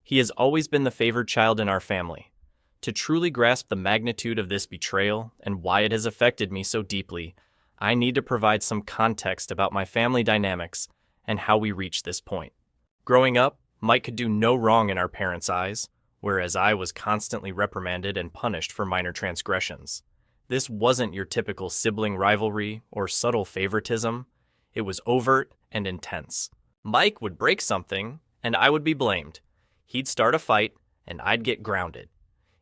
He has always been the favored child in our family. To truly grasp the magnitude of this betrayal and why it has affected me so deeply, I need to provide some context about my family dynamics and how we reached this point. Growing up, Mike could do no wrong in our parents' eyes, whereas I was constantly reprimanded and punished for minor transgressions. This wasn't your typical sibling rivalry or subtle favoritism. It was overt and intense. Mike would break something, and I would be blamed. He'd start a fight, and I'd get grounded.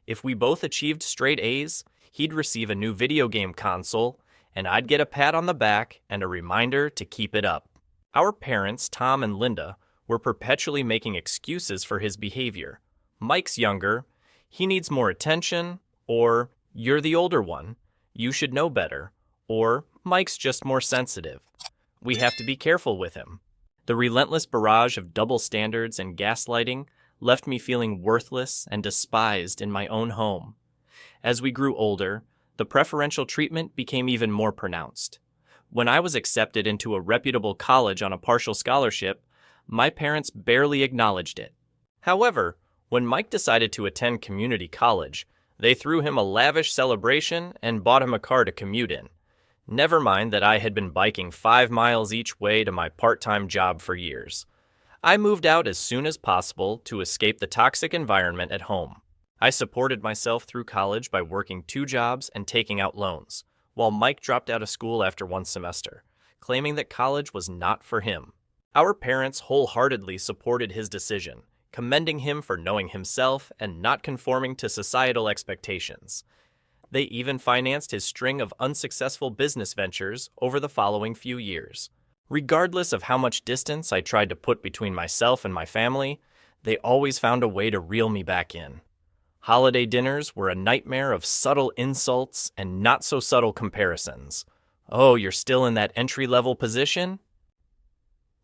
If we both achieved straight A's, he'd receive a new video game console, and I'd get a pat on the back and a reminder to keep it up. Our parents, Tom and Linda, were perpetually making excuses for his behavior. Mike's younger, he needs more attention, or you're the older one, you should know better, or Mike's just more sensitive. We have to be careful with him. The relentless barrage of double standards and gaslighting left me feeling worthless and despised in my own home. As we grew older, the preferential treatment became even more pronounced. When I was accepted into a reputable college on a partial scholarship, my parents barely acknowledged it. However, when Mike decided to attend community college, they threw him a lavish celebration and bought him a car to commute in. Never mind that I had been biking 5 miles each way to my part-time job for years. I moved out as soon as possible to escape the toxic environment at home. I supported myself through college by working 2 jobs and taking out loans, while Mike dropped out of school after 1 semester, claiming that college was not for him. Our parents wholeheartedly supported his decision, commending him for knowing himself and not conforming to societal expectations. They even financed his string of unsuccessful business ventures over the following few years. Regardless of how much distance I tried to put between myself and my family, they always found a way to reel me back in. Holiday dinners were a nightmare of subtle insults and not-so-subtle comparisons. Oh, you're still in that entry-level position?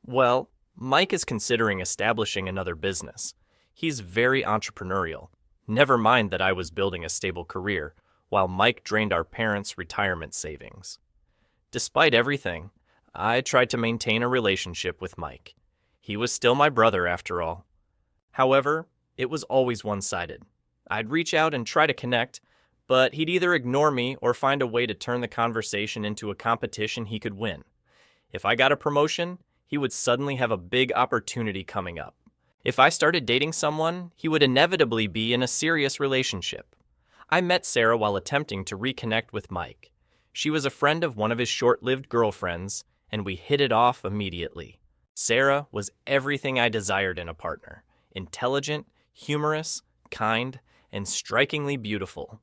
Well, Mike is considering establishing another business. He's very entrepreneurial. Never mind that I was building a stable career, while Mike drained our parents' retirement savings. Despite everything, I tried to maintain a relationship with Mike. He was still my brother, after all. However, it was always one-sided. I'd reach out and try to connect, but he'd either ignore me or find a way to turn the conversation into a competition he could win. If I got a promotion, he would suddenly have a big opportunity coming up. If I started dating someone, he would inevitably be in a serious relationship. I met Sarah while attempting to reconnect with Mike. She was a friend of one of his short-lived girlfriends, and we hit it off immediately. Sarah was everything I desired in a partner: intelligent, humorous, kind, and strikingly beautiful.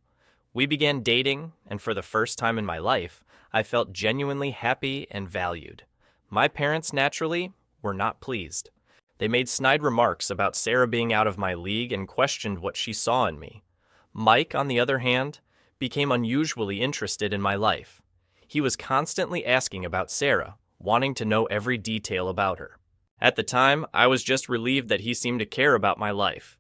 We began dating, and for the first time in my life, I felt genuinely happy and valued. My parents, naturally, were not pleased. They made snide remarks about Sarah being out of my league and questioned what she saw in me. Mike, on the other hand, became unusually interested in my life. He was constantly asking about Sarah, wanting to know every detail about her. At the time, I was just relieved that he seemed to care about my life.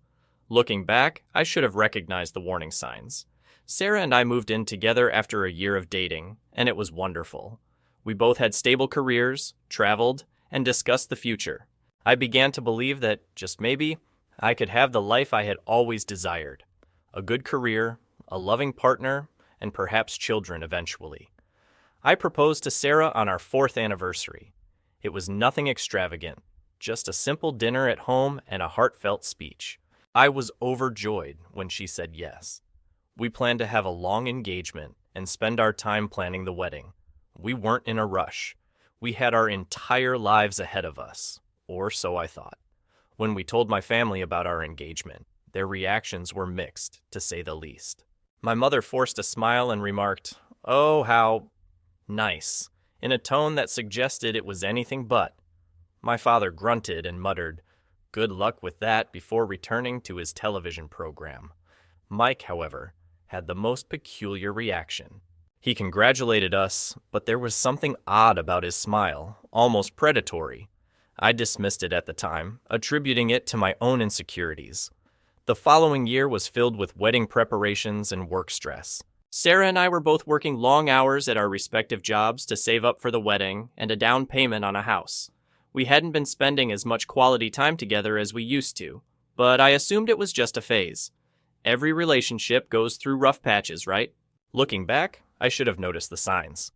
Looking back, I should have recognized the warning signs. Sarah and I moved in together after a year of dating, and it was wonderful. We both had stable careers, traveled, and discussed the future. I began to believe that, just maybe, I could have the life I had always desired. A good career, a loving partner, and perhaps children eventually. I proposed to Sarah on our 4th anniversary. It was nothing extravagant, just a simple dinner at home and a heartfelt speech. I was overjoyed when she said yes. We planned to have a long engagement and spend our time planning the wedding. We weren't in a rush. We had our entire lives ahead of us, or so I thought. When we told my family about our engagement, their reactions were mixed, to say the least. My mother forced a smile and remarked, "Oh, how nice," in a tone that suggested it was anything but. My father grunted and muttered, "Good luck with that," before returning to his television program. Mike, however, had the most peculiar reaction. He congratulated us, but there was something odd about his smile, almost predatory. I dismissed it at the time, attributing it to my own insecurities. The following year was filled with wedding preparations and work stress. Sarah and I were both working long hours at our respective jobs to save up for the wedding and a down payment on a house. We hadn't been spending as much quality time together as we used to, but I assumed it was just a phase. Every relationship goes through rough patches, right? Looking back, I should have noticed the signs.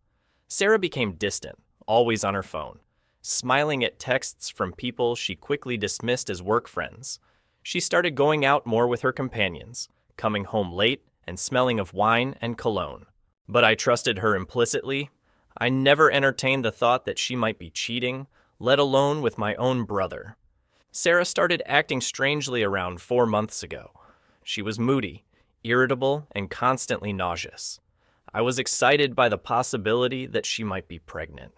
Sarah became distant, always on her phone, smiling at texts from people she quickly dismissed as work friends. She started going out more with her companions, coming home late and smelling of wine and cologne. But I trusted her implicitly. I never entertained the thought that she might be cheating, let alone with my own brother. Sarah started acting strangely around 4 months ago. She was moody, irritable, and constantly nauseous. I was excited by the possibility that she might be pregnant.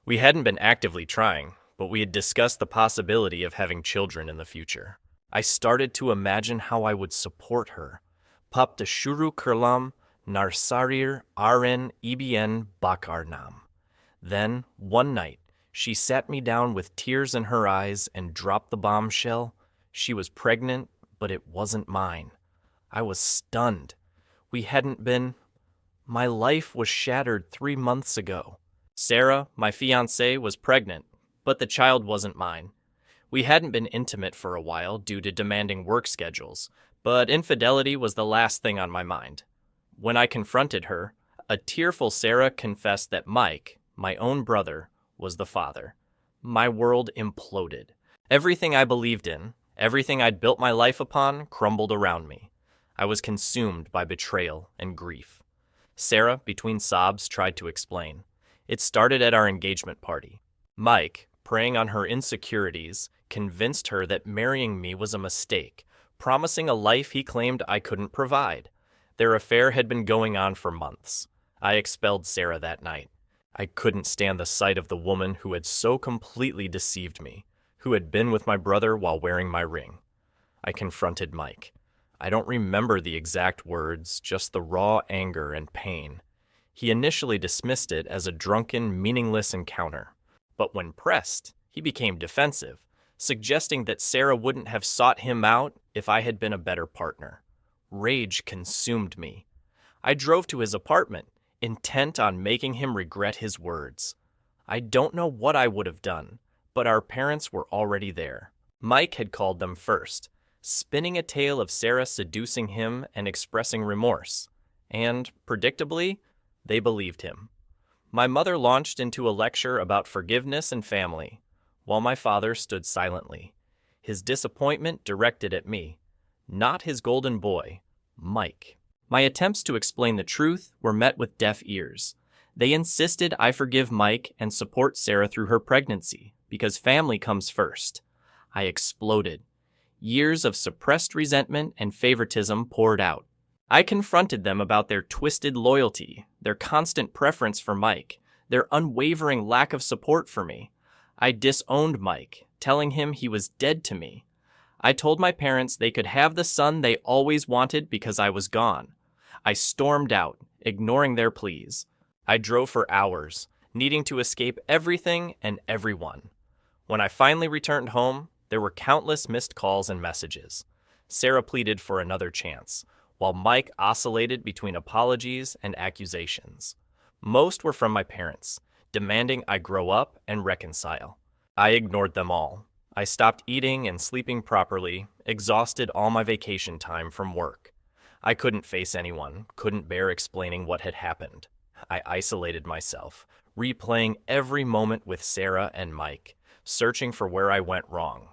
We hadn't been actively trying, but we had discussed the possibility of having children in the future. I started to imagine how I would support her. Pap de shuru kurlam narsarir aren ibn bakarnam. Then, one night, she sat me down with tears in her eyes and dropped the bombshell. She was pregnant, but it wasn't mine. I was stunned. We hadn't been... My life was shattered 3 months ago. Sarah, my fiancée, was pregnant, but the child wasn't mine. We hadn't been intimate for a while due to demanding work schedules, but infidelity was the last thing on my mind. When I confronted her, a tearful Sarah confessed that Mike, my own brother, was the father. My world imploded. Everything I believed in, everything I'd built my life upon, crumbled around me. I was consumed by betrayal and grief. Sarah, between sobs, tried to explain. It started at our engagement party. Mike, preying on her insecurities, convinced her that marrying me was a mistake, promising a life he claimed I couldn't provide. Their affair had been going on for months. I expelled Sarah that night. I couldn't stand the sight of the woman who had so completely deceived me, who had been with my brother while wearing my ring. I confronted Mike. I don't remember the exact words, just the raw anger and pain. He initially dismissed it as a drunken, meaningless encounter. But when pressed, he became defensive, suggesting that Sarah wouldn't have sought him out if I had been a better partner. Rage consumed me. I drove to his apartment, intent on making him regret his words. I don't know what I would have done, but our parents were already there. Mike had called them first, spinning a tale of Sarah seducing him and expressing remorse. And, predictably, they believed him. My mother launched into a lecture about forgiveness and family, while my father stood silently, his disappointment directed at me, not his golden boy, Mike. My attempts to explain the truth were met with deaf ears. They insisted I forgive Mike and support Sarah through her pregnancy, because family comes first. I exploded. Years of suppressed resentment and favoritism poured out. I confronted them about their twisted loyalty, their constant preference for Mike, their unwavering lack of support for me. I disowned Mike, telling him he was dead to me. I told my parents they could have the son they always wanted because I was gone. I stormed out, ignoring their pleas. I drove for hours, needing to escape everything and everyone. When I finally returned home, there were countless missed calls and messages. Sarah pleaded for another chance, while Mike oscillated between apologies and accusations. Most were from my parents, demanding I grow up and reconcile. I ignored them all. I stopped eating and sleeping properly, exhausted all my vacation time from work. I couldn't face anyone, couldn't bear explaining what had happened. I isolated myself, replaying every moment with Sarah and Mike, searching for where I went wrong.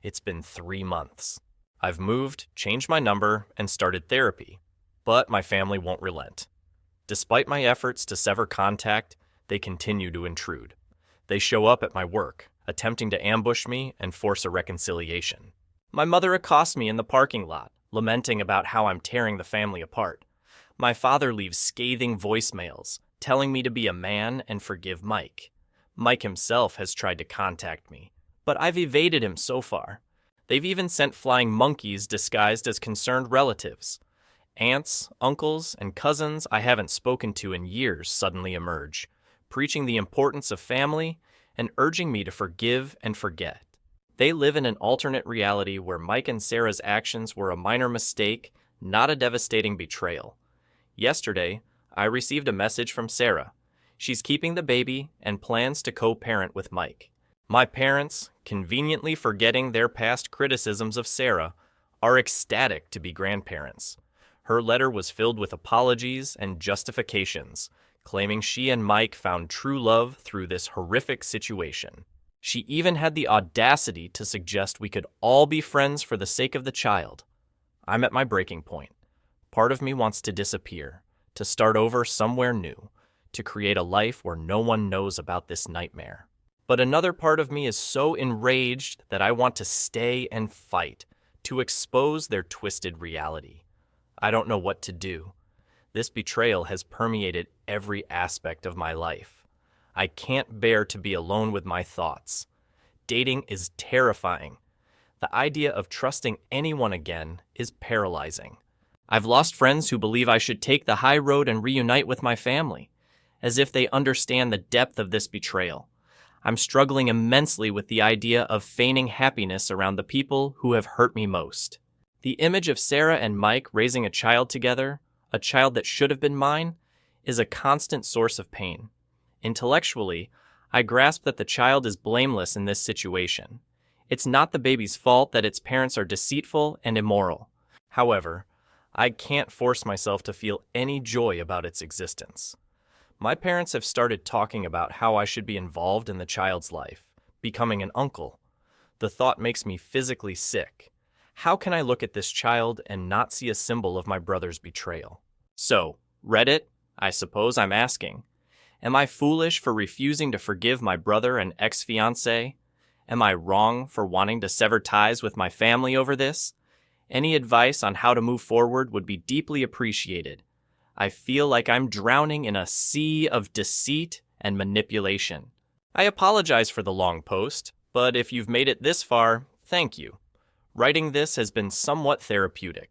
It's been 3 months. I've moved, changed my number, and started therapy, but my family won't relent. Despite my efforts to sever contact, they continue to intrude. They show up at my work, attempting to ambush me and force a reconciliation. My mother accosts me in the parking lot, lamenting about how I'm tearing the family apart. My father leaves scathing voicemails, telling me to be a man and forgive Mike. Mike himself has tried to contact me, but I've evaded him so far. They've even sent flying monkeys disguised as concerned relatives. Aunts, uncles, and cousins I haven't spoken to in years suddenly emerge, preaching the importance of family and urging me to forgive and forget. They live in an alternate reality where Mike and Sarah's actions were a minor mistake, not a devastating betrayal. Yesterday, I received a message from Sarah. She's keeping the baby and plans to co-parent with Mike. My parents, conveniently forgetting their past criticisms of Sarah, are ecstatic to be grandparents. Her letter was filled with apologies and justifications, claiming she and Mike found true love through this horrific situation. She even had the audacity to suggest we could all be friends for the sake of the child. I'm at my breaking point. Part of me wants to disappear, to start over somewhere new, to create a life where no one knows about this nightmare. But another part of me is so enraged that I want to stay and fight, to expose their twisted reality. I don't know what to do. This betrayal has permeated every aspect of my life. I can't bear to be alone with my thoughts. Dating is terrifying. The idea of trusting anyone again is paralyzing. I've lost friends who believe I should take the high road and reunite with my family, as if they understand the depth of this betrayal. I'm struggling immensely with the idea of feigning happiness around the people who have hurt me most. The image of Sarah and Mike raising a child together, a child that should have been mine, is a constant source of pain. Intellectually, I grasp that the child is blameless in this situation. It's not the baby's fault that its parents are deceitful and immoral. However, I can't force myself to feel any joy about its existence. My parents have started talking about how I should be involved in the child's life, becoming an uncle. The thought makes me physically sick. How can I look at this child and not see a symbol of my brother's betrayal? So, Reddit, I suppose I'm asking, am I foolish for refusing to forgive my brother and ex-fiancé? Am I wrong for wanting to sever ties with my family over this? Any advice on how to move forward would be deeply appreciated. I feel like I'm drowning in a sea of deceit and manipulation. I apologize for the long post, but if you've made it this far, thank you. Writing this has been somewhat therapeutic.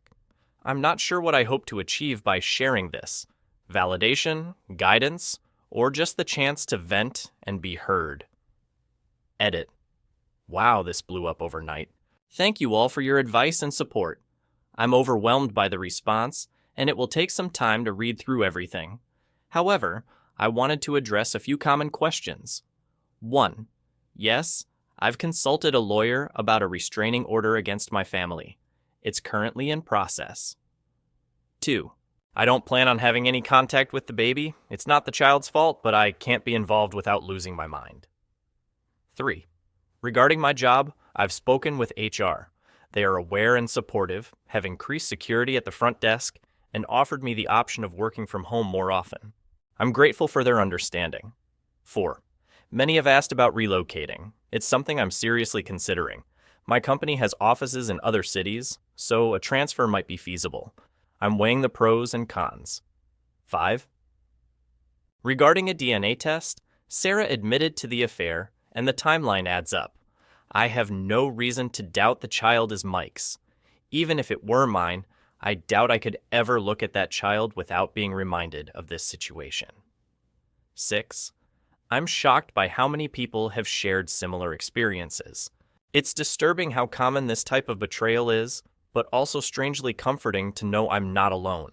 I'm not sure what I hope to achieve by sharing this. Validation, guidance, or just the chance to vent and be heard. Edit. Wow, this blew up overnight. Thank you all for your advice and support. I'm overwhelmed by the response, and it will take some time to read through everything. However, I wanted to address a few common questions. 1. Yes, I've consulted a lawyer about a restraining order against my family. It's currently in process. 2. I don't plan on having any contact with the baby. It's not the child's fault, but I can't be involved without losing my mind. 3. Regarding my job, I've spoken with HR. They are aware and supportive, have increased security at the front desk, and offered me the option of working from home more often. I'm grateful for their understanding. 4. Many have asked about relocating. It's something I'm seriously considering. My company has offices in other cities, so a transfer might be feasible. I'm weighing the pros and cons. 5. Regarding a DNA test, Sarah admitted to the affair, and the timeline adds up. I have no reason to doubt the child is Mike's. Even if it were mine, I doubt I could ever look at that child without being reminded of this situation. 6. I'm shocked by how many people have shared similar experiences. It's disturbing how common this type of betrayal is, but also strangely comforting to know I'm not alone.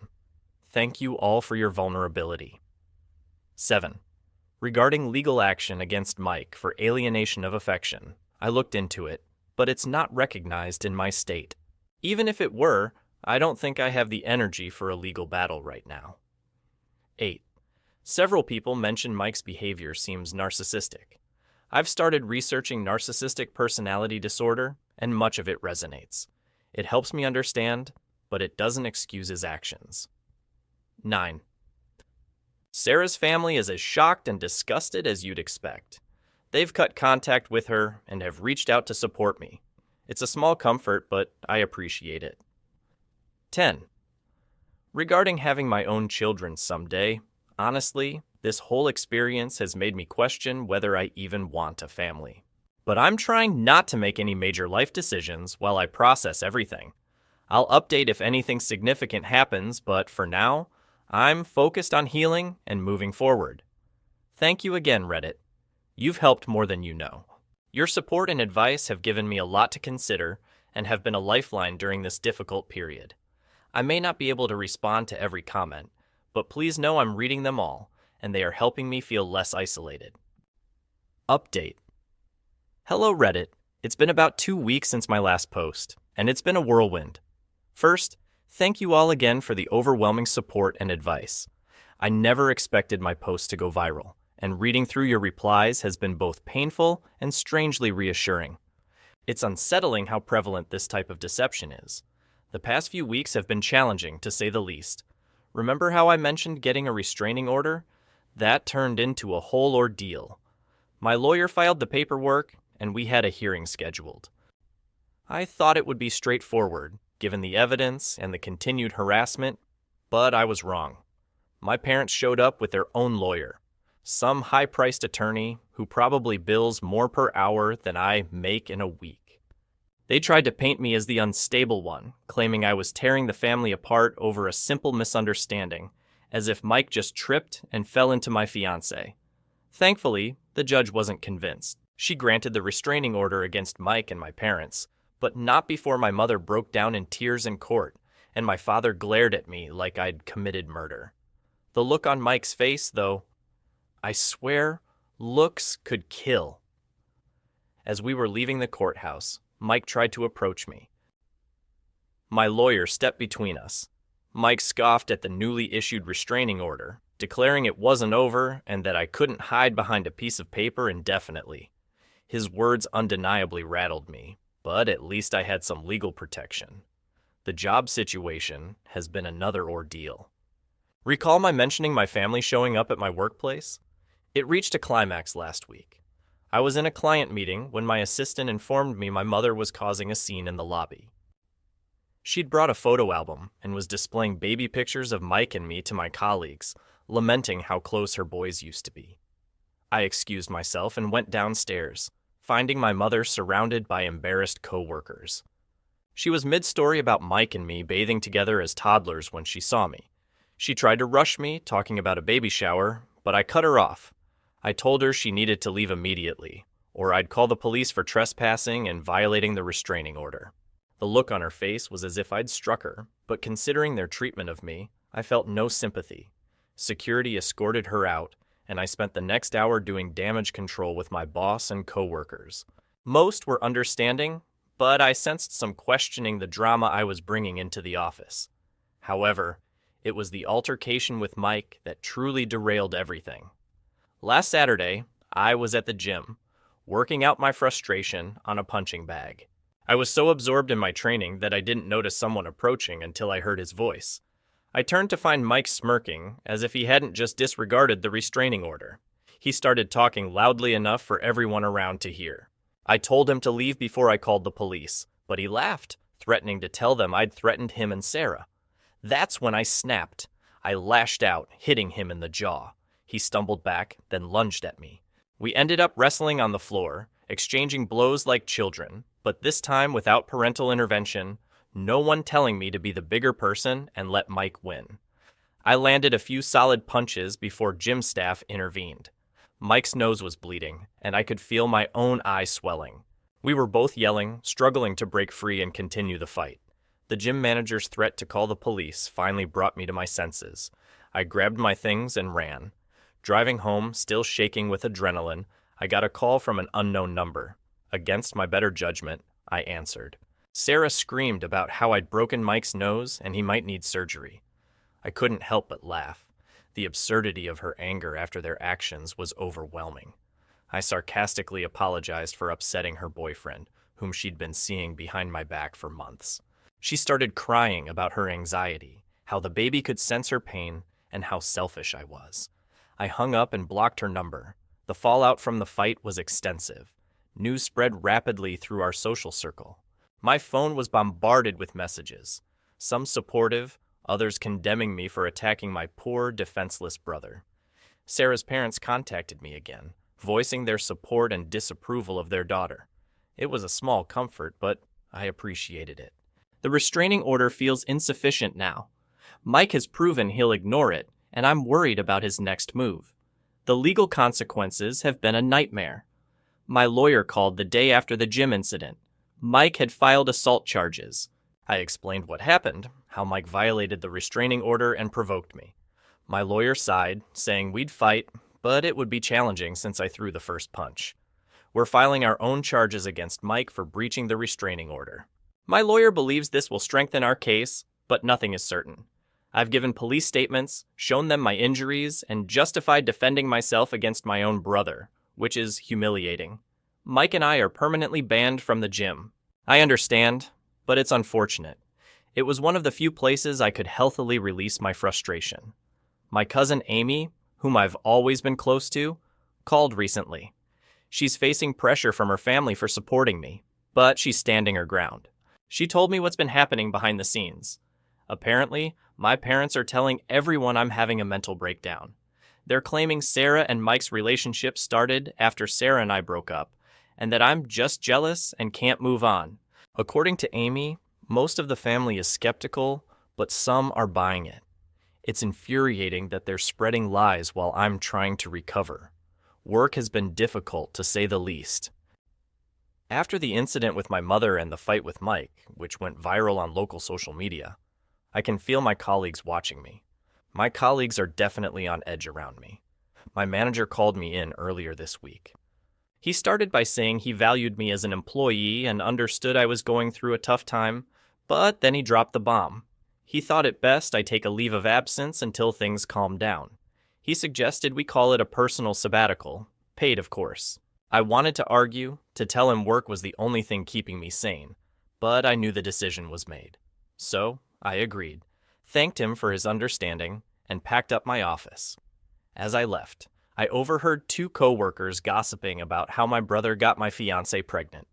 Thank you all for your vulnerability. 7. Regarding legal action against Mike for alienation of affection, I looked into it, but it's not recognized in my state. Even if it were, I don't think I have the energy for a legal battle right now. 8. Several people mention Mike's behavior seems narcissistic. I've started researching narcissistic personality disorder, and much of it resonates. It helps me understand, but it doesn't excuse his actions. 9. Sarah's family is as shocked and disgusted as you'd expect. They've cut contact with her and have reached out to support me. It's a small comfort, but I appreciate it. 10. Regarding having my own children someday, honestly, this whole experience has made me question whether I even want a family. But I'm trying not to make any major life decisions while I process everything. I'll update if anything significant happens, but for now, I'm focused on healing and moving forward. Thank you again, Reddit. You've helped more than you know. Your support and advice have given me a lot to consider and have been a lifeline during this difficult period. I may not be able to respond to every comment, but please know I'm reading them all, and they are helping me feel less isolated. Update. Hello, Reddit. It's been about 2 weeks since my last post. and it's been a whirlwind. First, thank you all again for the overwhelming support and advice. I never expected my post to go viral, and reading through your replies has been both painful and strangely reassuring. It's unsettling how prevalent this type of deception is. The past few weeks have been challenging, to say the least. Remember how I mentioned getting a restraining order? That turned into a whole ordeal. My lawyer filed the paperwork, and we had a hearing scheduled. I thought it would be straightforward, given the evidence and the continued harassment, but I was wrong. My parents showed up with their own lawyer, some high-priced attorney who probably bills more per hour than I make in a week. They tried to paint me as the unstable one, claiming I was tearing the family apart over a simple misunderstanding, as if Mike just tripped and fell into my fiancée. Thankfully, the judge wasn't convinced. She granted the restraining order against Mike and my parents, but not before my mother broke down in tears in court, and my father glared at me like I'd committed murder. The look on Mike's face, though, I swear, looks could kill. As we were leaving the courthouse, Mike tried to approach me. My lawyer stepped between us. Mike scoffed at the newly issued restraining order, declaring it wasn't over and that I couldn't hide behind a piece of paper indefinitely. His words undeniably rattled me, but at least I had some legal protection. The job situation has been another ordeal. Recall my mentioning my family showing up at my workplace? It reached a climax last week. I was in a client meeting when my assistant informed me my mother was causing a scene in the lobby. She'd brought a photo album and was displaying baby pictures of Mike and me to my colleagues, lamenting how close her boys used to be. I excused myself and went downstairs, finding my mother surrounded by embarrassed co-workers. She was mid-story about Mike and me bathing together as toddlers when she saw me. She tried to rush me, talking about a baby shower, but I cut her off. I told her she needed to leave immediately, or I'd call the police for trespassing and violating the restraining order. The look on her face was as if I'd struck her, but considering their treatment of me, I felt no sympathy. Security escorted her out, and I spent the next hour doing damage control with my boss and coworkers. Most were understanding, but I sensed some questioning the drama I was bringing into the office. However, it was the altercation with Mike that truly derailed everything. Last Saturday, I was at the gym, working out my frustration on a punching bag. I was so absorbed in my training that I didn't notice someone approaching until I heard his voice. I turned to find Mike smirking, as if he hadn't just disregarded the restraining order. He started talking loudly enough for everyone around to hear. I told him to leave before I called the police, but he laughed, threatening to tell them I'd threatened him and Sarah. That's when I snapped. I lashed out, hitting him in the jaw. He stumbled back, then lunged at me. We ended up wrestling on the floor, exchanging blows like children, but this time without parental intervention, no one telling me to be the bigger person and let Mike win. I landed a few solid punches before gym staff intervened. Mike's nose was bleeding, and I could feel my own eye swelling. We were both yelling, struggling to break free and continue the fight. The gym manager's threat to call the police finally brought me to my senses. I grabbed my things and ran. Driving home, still shaking with adrenaline, I got a call from an unknown number. Against my better judgment, I answered. Sarah screamed about how I'd broken Mike's nose and he might need surgery. I couldn't help but laugh. The absurdity of her anger after their actions was overwhelming. I sarcastically apologized for upsetting her boyfriend, whom she'd been seeing behind my back for months. She started crying about her anxiety, how the baby could sense her pain, and how selfish I was. I hung up and blocked her number. The fallout from the fight was extensive. News spread rapidly through our social circle. My phone was bombarded with messages, some supportive, others condemning me for attacking my poor, defenseless brother. Sarah's parents contacted me again, voicing their support and disapproval of their daughter. It was a small comfort, but I appreciated it. The restraining order feels insufficient now. Mike has proven he'll ignore it, and I'm worried about his next move. The legal consequences have been a nightmare. My lawyer called the day after the gym incident. Mike had filed assault charges. I explained what happened, how Mike violated the restraining order and provoked me. My lawyer sighed, saying we'd fight, but it would be challenging since I threw the first punch. We're filing our own charges against Mike for breaching the restraining order. My lawyer believes this will strengthen our case, but nothing is certain. I've given police statements, shown them my injuries, and justified defending myself against my own brother, which is humiliating. Mike and I are permanently banned from the gym. I understand, but it's unfortunate. It was one of the few places I could healthily release my frustration. My cousin Amy, whom I've always been close to, called recently. She's facing pressure from her family for supporting me, but she's standing her ground. She told me what's been happening behind the scenes. Apparently, my parents are telling everyone I'm having a mental breakdown. They're claiming Sarah and Mike's relationship started after Sarah and I broke up, and that I'm just jealous and can't move on. According to Amy, most of the family is skeptical, but some are buying it. It's infuriating that they're spreading lies while I'm trying to recover. Work has been difficult, to say the least. After the incident with my mother and the fight with Mike, which went viral on local social media, I can feel my colleagues watching me. My colleagues are definitely on edge around me. My manager called me in earlier this week. He started by saying he valued me as an employee and understood I was going through a tough time, but then he dropped the bomb. He thought it best I take a leave of absence until things calmed down. He suggested we call it a personal sabbatical, paid of course. I wanted to argue, to tell him work was the only thing keeping me sane, but I knew the decision was made. So, I agreed, thanked him for his understanding, and packed up my office. As I left, I overheard two co-workers gossiping about how my brother got my fiancée pregnant.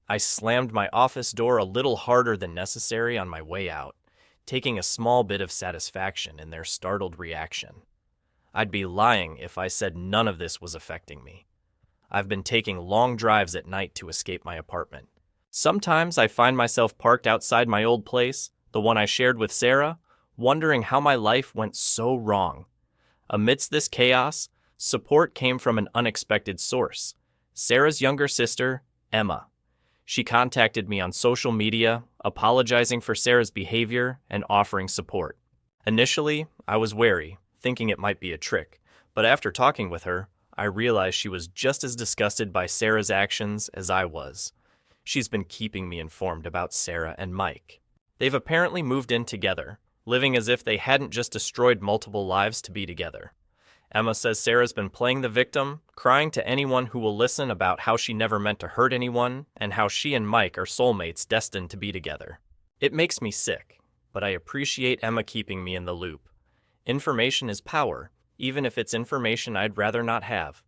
I slammed my office door a little harder than necessary on my way out, taking a small bit of satisfaction in their startled reaction. I'd be lying if I said none of this was affecting me. I've been taking long drives at night to escape my apartment. Sometimes I find myself parked outside my old place, the one I shared with Sarah, wondering how my life went so wrong. Amidst this chaos, support came from an unexpected source: Sarah's younger sister, Emma. She contacted me on social media, apologizing for Sarah's behavior and offering support. Initially, I was wary, thinking it might be a trick, but after talking with her, I realized she was just as disgusted by Sarah's actions as I was. She's been keeping me informed about Sarah and Mike. They've apparently moved in together, living as if they hadn't just destroyed multiple lives to be together. Emma says Sarah's been playing the victim, crying to anyone who will listen about how she never meant to hurt anyone and how she and Mike are soulmates destined to be together. It makes me sick, but I appreciate Emma keeping me in the loop. Information is power, even if it's information I'd rather not have.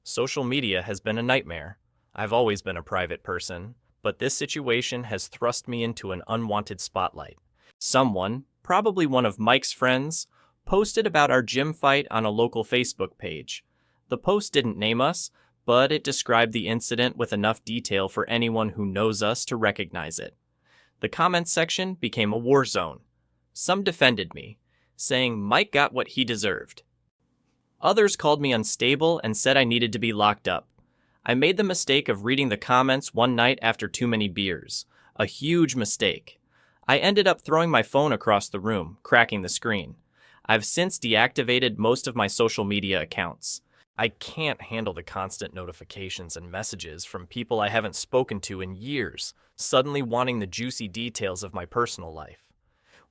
Social media has been a nightmare. I've always been a private person, but this situation has thrust me into an unwanted spotlight. Someone, probably one of Mike's friends, posted about our gym fight on a local Facebook page. The post didn't name us, but it described the incident with enough detail for anyone who knows us to recognize it. The comments section became a war zone. Some defended me, saying Mike got what he deserved. Others called me unstable and said I needed to be locked up. I made the mistake of reading the comments one night after too many beers. A huge mistake. I ended up throwing my phone across the room, cracking the screen. I've since deactivated most of my social media accounts. I can't handle the constant notifications and messages from people I haven't spoken to in years, suddenly wanting the juicy details of my personal life.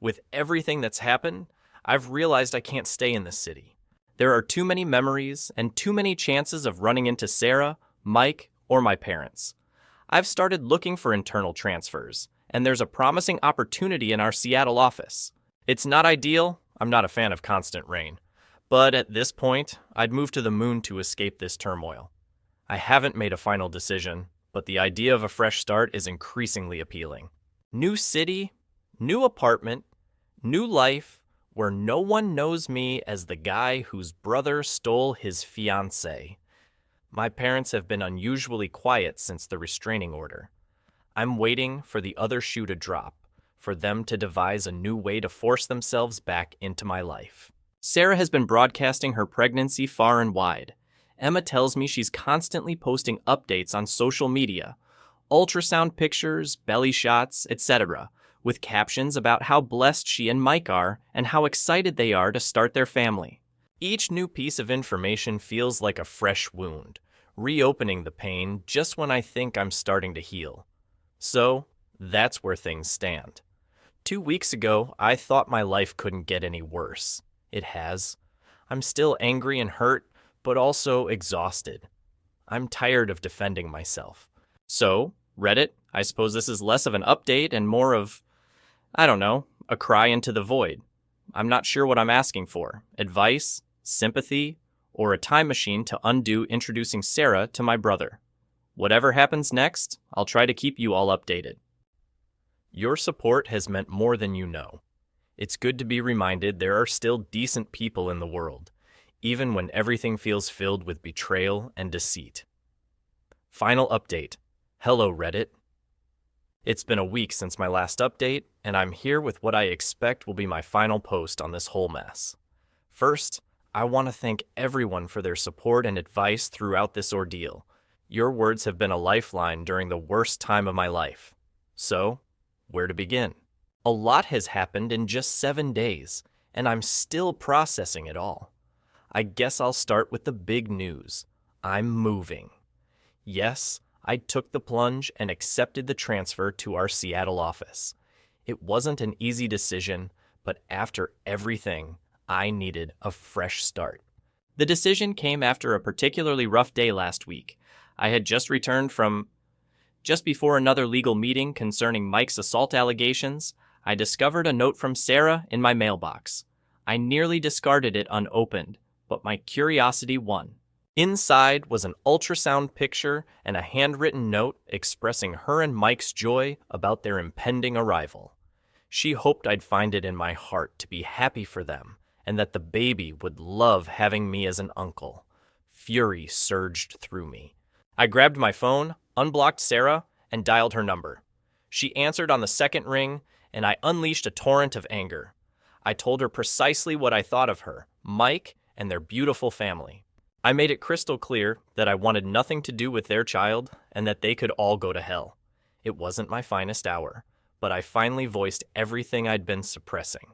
With everything that's happened, I've realized I can't stay in this city. There are too many memories and too many chances of running into Sarah, Mike, or my parents. I've started looking for internal transfers, and there's a promising opportunity in our Seattle office. It's not ideal. I'm not a fan of constant rain. But at this point, I'd move to the moon to escape this turmoil. I haven't made a final decision, but the idea of a fresh start is increasingly appealing. New city, new apartment, new life, where no one knows me as the guy whose brother stole his fiancée. My parents have been unusually quiet since the restraining order. I'm waiting for the other shoe to drop, for them to devise a new way to force themselves back into my life. Sarah has been broadcasting her pregnancy far and wide. Emma tells me she's constantly posting updates on social media, ultrasound pictures, belly shots, etc., with captions about how blessed she and Mike are and how excited they are to start their family. Each new piece of information feels like a fresh wound, reopening the pain just when I think I'm starting to heal. So, That's where things stand. 2 weeks ago, I thought my life couldn't get any worse. It has. I'm still angry and hurt, but also exhausted. I'm tired of defending myself. So, Reddit, I suppose this is less of an update and more of, I don't know, a cry into the void. I'm not sure what I'm asking for. Advice, sympathy, or a time machine to undo introducing Sarah to my brother. Whatever happens next, I'll try to keep you all updated. Your support has meant more than you know. It's good to be reminded there are still decent people in the world, even when everything feels filled with betrayal and deceit. Final update. Hello, Reddit. It's been a week since my last update, and I'm here with what I expect will be my final post on this whole mess. First, I want to thank everyone for their support and advice throughout this ordeal. Your words have been a lifeline during the worst time of my life. So, where to begin? A lot has happened in just 7 days, and I'm still processing it all. I guess I'll start with the big news. I'm moving. Yes, I took the plunge and accepted the transfer to our Seattle office. It wasn't an easy decision, but after everything, I needed a fresh start. The decision came after a particularly rough day last week. I had just returned from Just before another legal meeting concerning Mike's assault allegations, I discovered a note from Sarah in my mailbox. I nearly discarded it unopened, but my curiosity won. Inside was an ultrasound picture and a handwritten note expressing her and Mike's joy about their impending arrival. She hoped I'd find it in my heart to be happy for them and that the baby would love having me as an uncle. Fury surged through me. I grabbed my phone, unblocked Sarah, and dialed her number. She answered on the second ring, and I unleashed a torrent of anger. I told her precisely what I thought of her, Mike, and their beautiful family. I made it crystal clear that I wanted nothing to do with their child and that they could all go to hell. It wasn't my finest hour, but I finally voiced everything I'd been suppressing.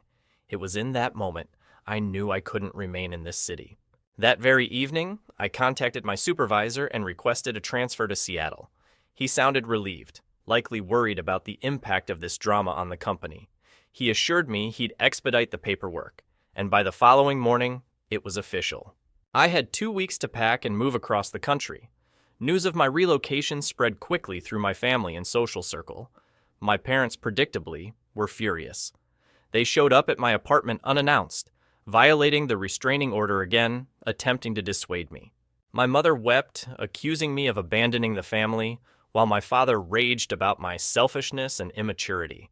It was in that moment I knew I couldn't remain in this city. That very evening, I contacted my supervisor and requested a transfer to Seattle. He sounded relieved, likely worried about the impact of this drama on the company. He assured me he'd expedite the paperwork, and by the following morning, it was official. I had 2 weeks to pack and move across the country. News of my relocation spread quickly through my family and social circle. My parents, predictably, were furious. They showed up at my apartment unannounced, violating the restraining order again, attempting to dissuade me. My mother wept, accusing me of abandoning the family, while my father raged about my selfishness and immaturity.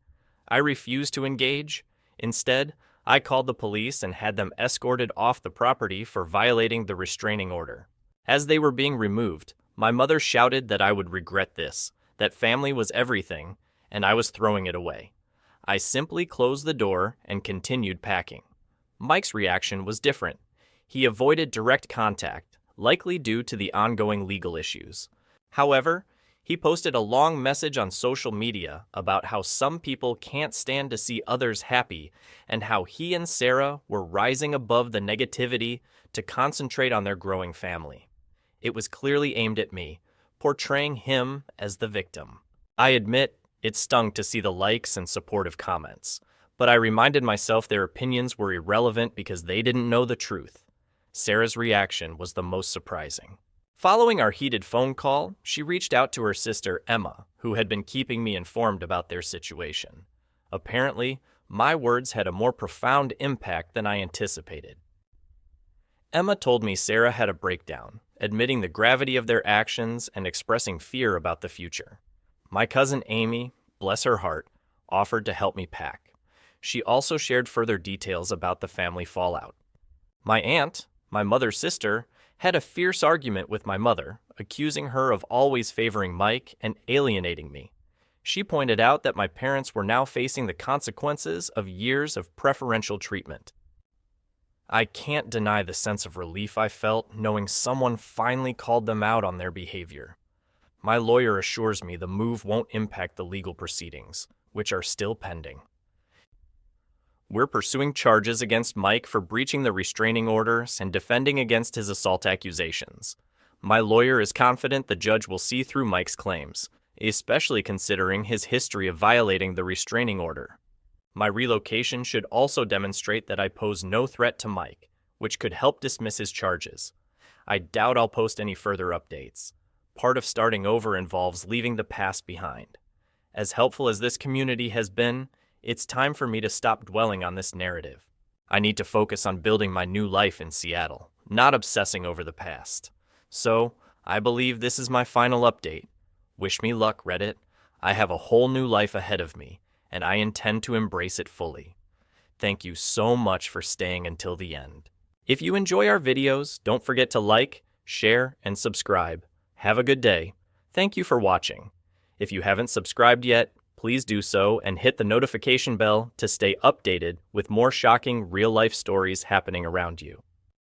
I refused to engage. Instead, I called the police and had them escorted off the property for violating the restraining order. As they were being removed, my mother shouted that I would regret this, that family was everything, and I was throwing it away. I simply closed the door and continued packing. Mike's reaction was different. He avoided direct contact, likely due to the ongoing legal issues. However, he posted a long message on social media about how some people can't stand to see others happy and how he and Sarah were rising above the negativity to concentrate on their growing family. It was clearly aimed at me, portraying him as the victim. I admit it stung to see the likes and supportive comments, but I reminded myself their opinions were irrelevant because they didn't know the truth. Sarah's reaction was the most surprising. Following our heated phone call, she reached out to her sister, Emma, who had been keeping me informed about their situation. Apparently, my words had a more profound impact than I anticipated. Emma told me Sarah had a breakdown, admitting the gravity of their actions and expressing fear about the future. My cousin Amy, bless her heart, offered to help me pack. She also shared further details about the family fallout. My aunt, my mother's sister, had a fierce argument with my mother, accusing her of always favoring Mike and alienating me. She pointed out that my parents were now facing the consequences of years of preferential treatment. I can't deny the sense of relief I felt knowing someone finally called them out on their behavior. My lawyer assures me the move won't impact the legal proceedings, which are still pending. We're pursuing charges against Mike for breaching the restraining orders and defending against his assault accusations. My lawyer is confident the judge will see through Mike's claims, especially considering his history of violating the restraining order. My relocation should also demonstrate that I pose no threat to Mike, which could help dismiss his charges. I doubt I'll post any further updates. Part of starting over involves leaving the past behind. As helpful as this community has been, it's time for me to stop dwelling on this narrative. I need to focus on building my new life in Seattle, not obsessing over the past. So, I believe this is my final update. Wish me luck, Reddit. I have a whole new life ahead of me, and I intend to embrace it fully. Thank you so much for staying until the end. If you enjoy our videos, don't forget to like, share, and subscribe. Have a good day. Thank you for watching. If you haven't subscribed yet, please do so and hit the notification bell to stay updated with more shocking real-life stories happening around you.